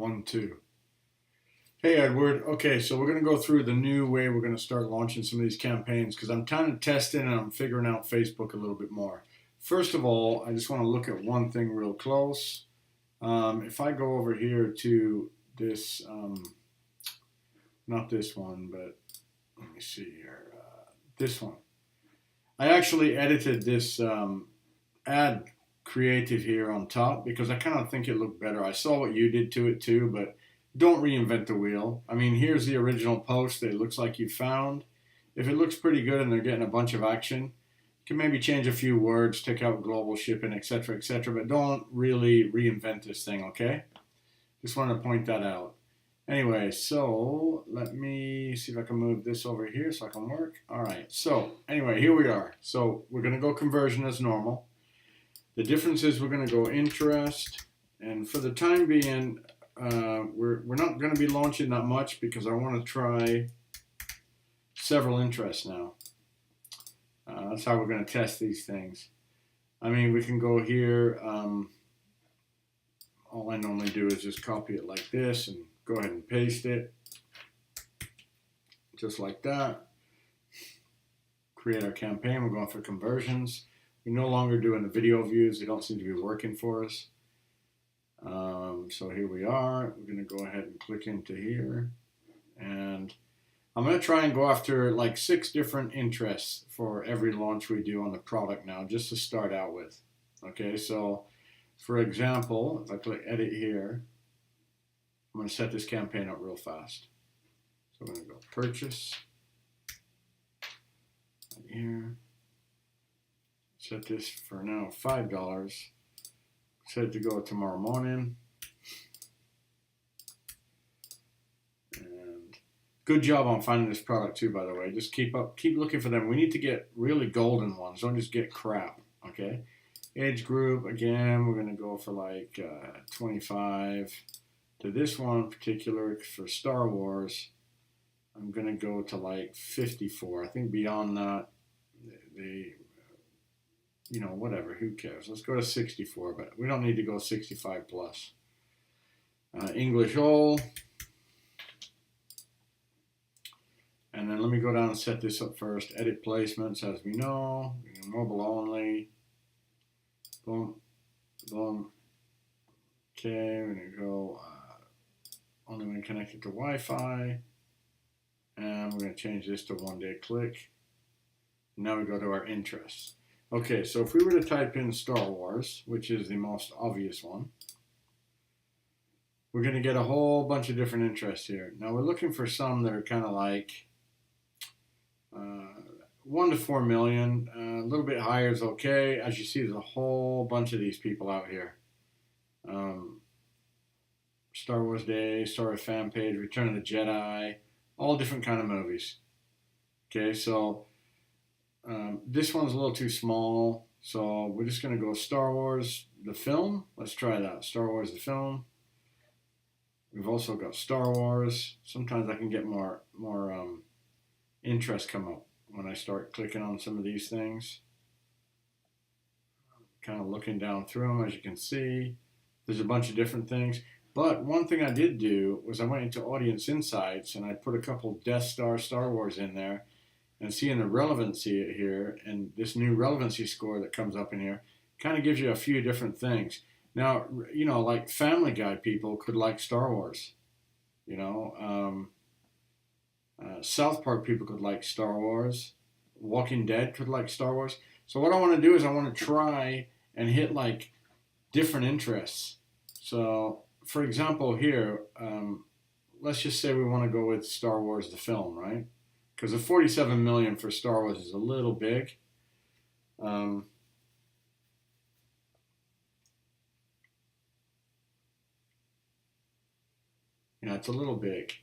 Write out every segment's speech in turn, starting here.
One, two. Hey, Edward. Okay, so we're going to go through the new way we're going to start launching some of these campaigns because I'm kind of testing and I'm figuring out Facebook a little bit more. First of all, I just want to look at one thing real close. If I go over here to this, not this one, but let me see here, this one. I actually edited this ad creative here on top because I kind of think it looked better. I saw what you did to it too, but don't reinvent the wheel. I mean, here's the original post that it looks like you found. If it looks pretty good and they're getting a bunch of action, you can maybe change a few words, take out global shipping, etc., but don't really reinvent this thing, okay? Just wanted to point that out. Anyway, so let me see if I can move this over here so I can work. All right, so anyway, here we are. So we're going to go conversion as normal. The difference is we're going to go interest, and for the time being, we're not going to be launching that much because I want to try several interests now. That's how we're going to test these things. I mean, we can go here. All I normally do is just copy it like this and go ahead and paste it. Just like that. Create our campaign. We're going for conversions. We're no longer doing the video views. They don't seem to be working for us. So here we are. We're going to go ahead and click into here. And I'm going to try and go after like 6 different interests for every launch we do on the product now, just to start out with. Okay, so for example, if I click edit here, I'm going to set this campaign up real fast. So I'm going to go purchase. Right here. Set this for now $5. Set it to go tomorrow morning. And good job on finding this product too, by the way. Just keep looking for them. We need to get really golden ones. Don't just get crap, okay? Age group, again, we're going to go for like 25. To this one in particular, for Star Wars, I'm going to go to like 54. I think beyond that, whatever, who cares? Let's go to 64, but we don't need to go 65 plus. English all. And then let me go down and set this up first. Edit placements, as we know. Mobile only. Boom. Boom. Okay, we're going to go only when connected to Wi-Fi. And we're going to change this to 1-day click. Now we go to our interests. Okay, so if we were to type in Star Wars, which is the most obvious one, we're going to get a whole bunch of different interests here. Now we're looking for some that are kind of like 1 to 4 million. A little bit higher is okay. As you see, there's a whole bunch of these people out here. Star Wars Day, Star Wars Fan Page, Return of the Jedi, all different kind of movies. Okay, so this one's a little too small, so we're just going to go Star Wars, the film. Let's try that. Star Wars, the film. We've also got Star Wars. Sometimes I can get more interest come up when I start clicking on some of these things. Kind of looking down through them, as you can see. There's a bunch of different things. But one thing I did do was I went into Audience Insights and I put a couple Death Star Star Wars in there. And seeing the relevancy here and this new relevancy score that comes up in here kind of gives you a few different things. Now, like Family Guy people could like Star Wars. South Park people could like Star Wars. Walking Dead could like Star Wars. So what I want to do is I want to try and hit like different interests. So, for example, here, let's just say we want to go with Star Wars, the film, right? Because the 47 million for Star Wars is a little big. It's a little big.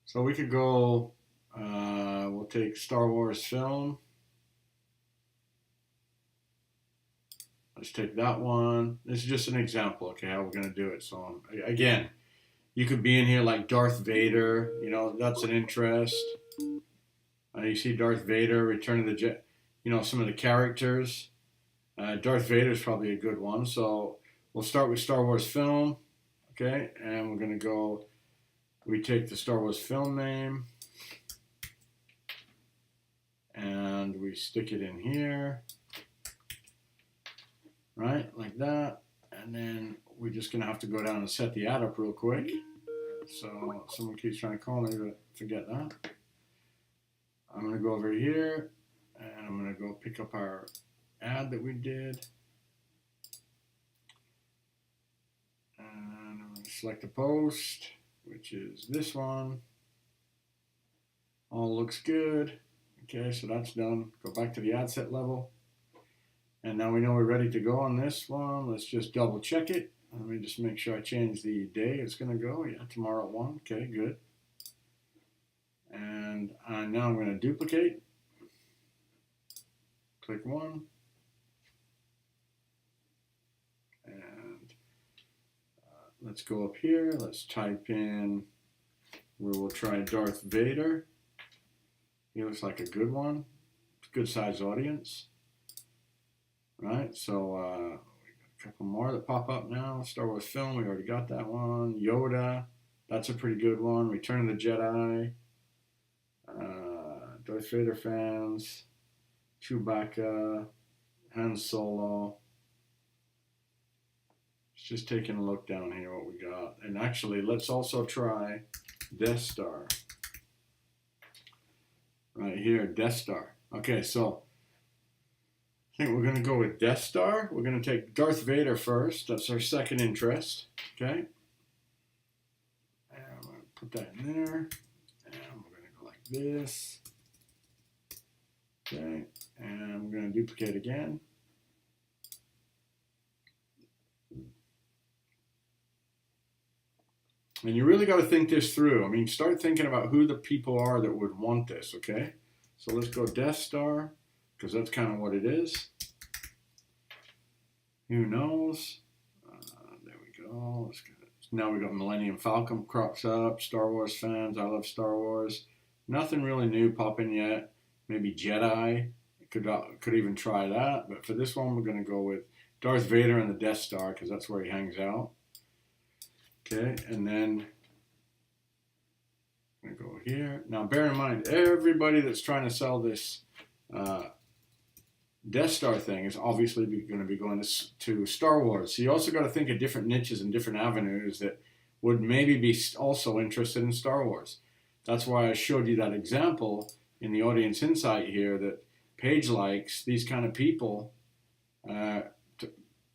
So we could go, we'll take Star Wars film. Let's take that one. This is just an example, okay, how we're going to do it. So, again, you could be in here like Darth Vader, that's an interest. You see Darth Vader, Return of the Jedi, some of the characters. Darth Vader is probably a good one. So we'll start with Star Wars film. Okay, and we're going to go, we take the Star Wars film name and we stick it in here, right, like that. And then we're just going to have to go down and set the ad up real quick. So someone keeps trying to call me, but forget that. I'm going to go over here and I'm going to go pick up our ad that we did. And I'm going to select a post, which is this one. All looks good. Okay, so that's done. Go back to the ad set level. And now we know we're ready to go on this one. Let's just double check it. Let me just make sure I change the day it's going to go. Yeah, tomorrow at 1. Okay, good. And now I'm going to duplicate. Click 1. And let's go up here. Let's type in, we will try Darth Vader. He looks like a good one. Good size audience. Right, so we got a couple more that pop up now. Star Wars film, we already got that one. Yoda, that's a pretty good one. Return of the Jedi. Darth Vader fans. Chewbacca. Han Solo. Just taking a look down here what we got. And actually, let's also try Death Star. Right here, Death Star. Okay, so I think we're going to go with Death Star. We're going to take Darth Vader first. That's our second interest. Okay. And I'm going to put that in there. And we're going to go like this. Okay. And I'm going to duplicate again. And you really got to think this through. I mean, start thinking about who the people are that would want this, okay? So let's go Death Star, because that's kind of what it is. Who knows? There we go. Now we got Millennium Falcon crops up, Star Wars fans, I love Star Wars. Nothing really new popping yet. Maybe Jedi, could even try that. But for this one, we're going to go with Darth Vader and the Death Star, because that's where he hangs out. Okay, and then I'm going to go here. Now, bear in mind, everybody that's trying to sell this Death Star thing is obviously going to be going to Star Wars. So you also got to think of different niches and different avenues that would maybe be also interested in Star Wars. That's why I showed you that example in the audience insight here that Paige likes these kind of people.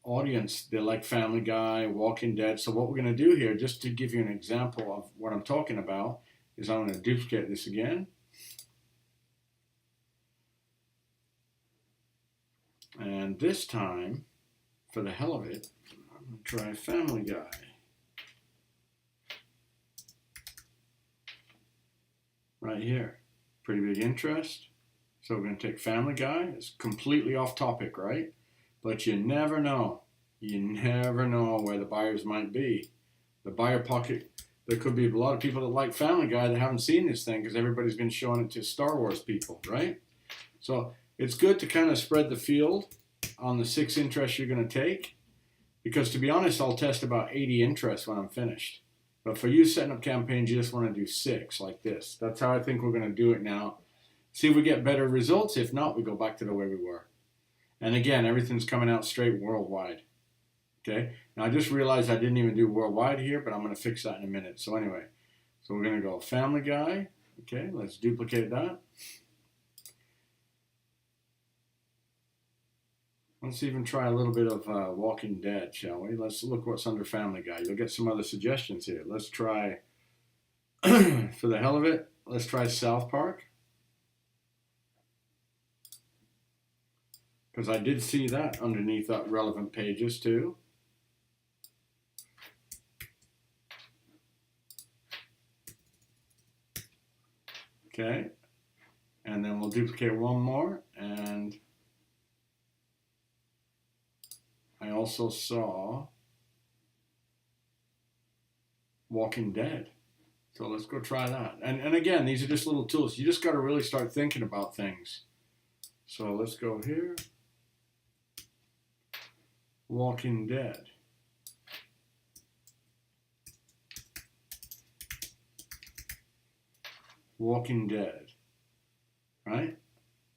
Audience, they like Family Guy, Walking Dead. So what we're going to do here, just to give you an example of what I'm talking about, is I'm going to duplicate this again. And this time, for the hell of it, I'm going to try Family Guy. Right here. Pretty big interest. So we're going to take Family Guy. It's completely off topic, right? But you never know. You never know where the buyers might be. The buyer pocket, there could be a lot of people that like Family Guy that haven't seen this thing because everybody's been showing it to Star Wars people, right? So it's good to kind of spread the field on the 6 interests you're going to take, because to be honest, I'll test about 80 interests when I'm finished. But for you setting up campaigns, you just want to do 6 like this. That's how I think we're going to do it now. See if we get better results. If not, we go back to the way we were. And again, everything's coming out straight worldwide. Okay? Now I just realized I didn't even do worldwide here, but I'm going to fix that in a minute. So anyway, so we're going to go Family Guy. Okay, let's duplicate that. Let's even try a little bit of Walking Dead, shall we? Let's look what's under Family Guy. You'll get some other suggestions here. Let's try, for the hell of it, let's try South Park. Because I did see that underneath that relevant pages too. Okay, and then we'll duplicate one more, and I also saw Walking Dead. So let's go try that. And again, these are just little tools. You just got to really start thinking about things. So let's go here. Walking Dead. Walking Dead. Right?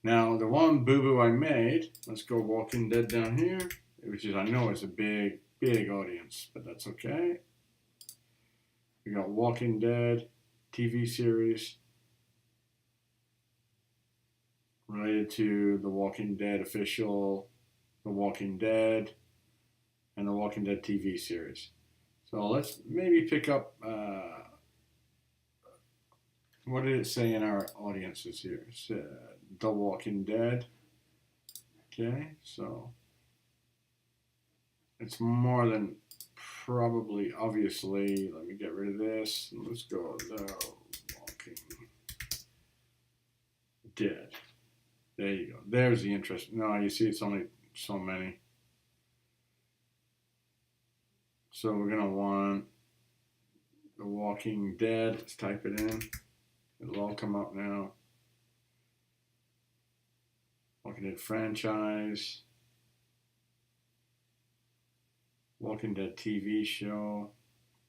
Now, the one boo-boo I made, let's go Walking Dead down here, which is, I know is a big, big audience, but that's okay. We got Walking Dead TV series related to The Walking Dead official, The Walking Dead, and The Walking Dead TV series. So let's maybe pick up, what did it say in our audiences here? It said The Walking Dead. Okay, so it's more than probably, obviously, let me get rid of this. Let's go The Walking Dead. There you go. There's the interest. No, you see it's only so many. So we're going to want The Walking Dead. Let's type it in. It'll all come up now. Walking Dead franchise. Walking Dead TV show.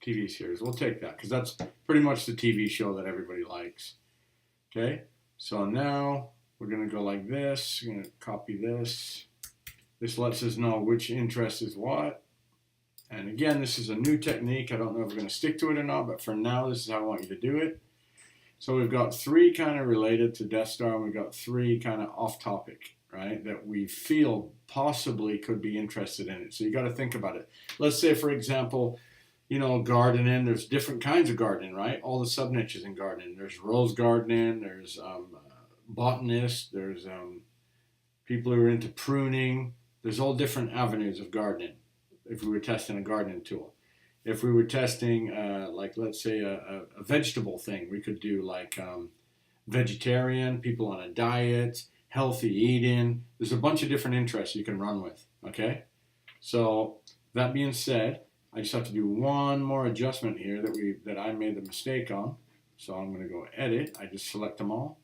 TV series. We'll take that because that's pretty much the TV show that everybody likes. Okay? So now we're going to go like this. We're going to copy this. This lets us know which interest is what. And again, this is a new technique. I don't know if we're going to stick to it or not, but for now, this is how I want you to do it. So we've got three kind of related to Death Star, and we've got three kind of off topic, right, that we feel possibly could be interested in it. So you got to think about it. Let's say, for example, you know, gardening, there's different kinds of gardening, right? All the sub-niches in gardening. There's rose gardening, there's botanists, there's people who are into pruning. There's all different avenues of gardening if we were testing a gardening tool. If we were testing, like, let's say a vegetable thing, we could do like vegetarian, people on a diet, healthy eating. There's a bunch of different interests you can run with, okay? So that being said, I just have to do one more adjustment here that I made the mistake on. So I'm going to go edit. I just select them all.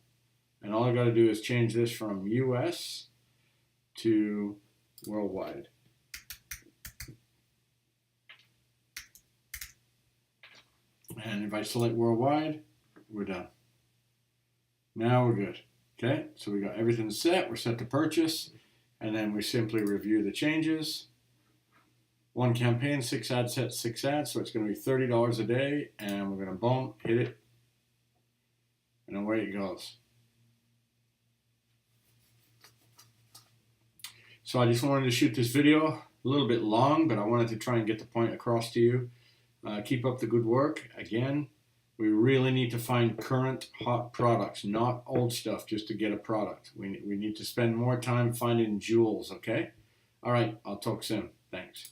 And all I got to do is change this from US to worldwide. And if I select worldwide, we're done. Now we're good. Okay, so we got everything set. We're set to purchase. And then we simply review the changes. One campaign, 6 ad sets, 6 ads. So it's going to be $30 a day. And we're going to boom, hit it. And away it goes. So I just wanted to shoot this video a little bit long, but I wanted to try and get the point across to you. Keep up the good work. Again, we really need to find current hot products, not old stuff just to get a product. We need to spend more time finding jewels, okay? All right, I'll talk soon. Thanks.